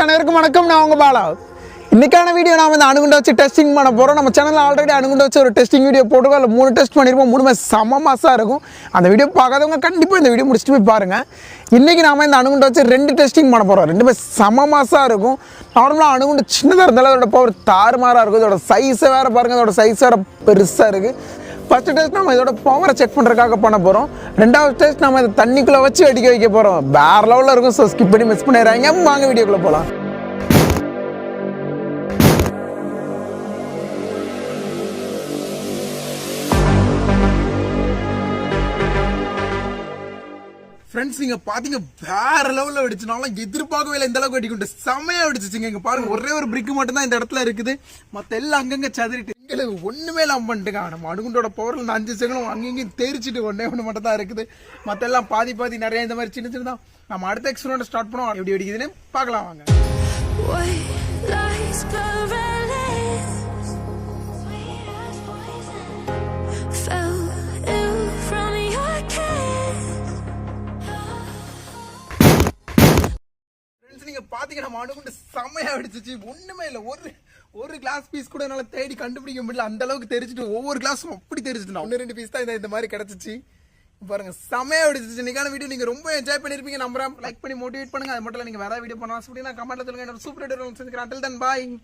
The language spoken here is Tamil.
அனைவருக்கும் வணக்கம். நான் உங்க பாலா. இன்னைக்கான வீடியோ நாம இந்த அணுகுண்ட வச்சு டெஸ்டிங் பண்ண போறோம். நம்ம சேனல்ல ஆல்ரெடி அணுகுண்ட வச்சு ஒரு டெஸ்டிங் வீடியோ போட்டுருக்கோம். அதில் 3 டெஸ்ட் பண்ணிருப்போம். 3மே செம மாசா இருக்கும். அந்த வீடியோ பார்க்காதவங்க கண்டிப்பா இந்த வீடியோ முடிச்சுட்டு போய் பாருங்க. இன்னைக்கு நாம இந்த அணுகுண்ட வச்சு 2 டெஸ்டிங் பண்ண போறோம். 2மே செம மாசா இருக்கும். நார்மலா அணுகுண்டு சின்னதாக இருந்தாலும் அதோட பவர் தாறுமாறா இருக்கும். இதோட சைஸை வேற பாருங்க, அதோட சைஸ் வேற பெருசா இருக்கு. ஃபர்ஸ்ட் டெஸ்ட் நம்ம இதோட பவரை செக் பண்ணுறதுக்காக பண்ண போகிறோம். ரெண்டாவது டெஸ்ட் நம்ம இதை தண்ணிக்குள்ளே வச்சு வெடிக்க வைக்க போகிறோம். வேற லெவலில் இருக்கும். ஸோ ஸ்கிப் பண்ணி மிஸ் பண்ணிடுறாங்க. வாங்க வீடியோக்குள்ளே போகலாம். ஃப்ரெண்ட்ஸ், நீங்க பாத்தீங்க வேற லெவலில் வெடிச்சுனாலும் எதிர்பார்க்கவே இல்லை. இந்த அளவுக்கு வெடிக்கிட்டு செமையா வெடிச்சிச்சுங்க. இங்க பாருங்க, ஒரே ஒரு பிரிக் மட்டும் தான் இந்த இடத்துல இருக்குது. மற்ற எல்லாம் அங்கங்க சதுரிட்டு எங்களுக்கு ஒண்ணுமே இல்லாம பண்ணிட்டுங்க. நம்ம அணுகுண்டோட பவர்ல இந்த 5 செகண்ட் அங்கேயும் தெரிச்சுட்டு ஒன்னே ஒன்று மட்டும் தான் இருக்குது. மற்ற எல்லாம் பாதி நிறைய இந்த மாதிரி சின்ன சின்னதான். நம்ம அடுத்த எக்ஸ்பெரிமெண்ட் ஸ்டார்ட் பண்ணுவோம். எப்படி வெடிக்குதுன்னு பார்க்கலாம் வாங்க. நீங்க பாத்தீங்கன்னா நம்ம அணுகுண்டு செமையா வெடிச்சிச்சு. ஒண்ணுமே இல்லை. ஒரு கிளாஸ் பீஸ் கூட என்னால தேடி கண்டுபிடிக்க முடியல. அந்த அளவுக்கு தெரிச்சுட்டு ஒவ்வொரு கிளாஸும் அப்படி தெரிச்சுட்டு 1-2 பீஸ் தான் இந்த மாதிரி கிடைச்சிச்சு. பாருங்க, செமையா வெடிச்சிச்சு. இன்னைக்கான வீடியோ நீங்க ரொம்ப என்ஜாய் பண்ணிருப்பீங்க நம்புறேன். லைக் பண்ணி மோட்டிவேட் பண்ணுங்க. அது மட்டும் இல்ல, நீங்க வேற வீடியோ பண்ணலாம் அப்படின்னா கமெண்ட்ல சொல்லுங்க. சூப்பர் வீடியோ செஞ்சுக்கிறேன். Until then, bye.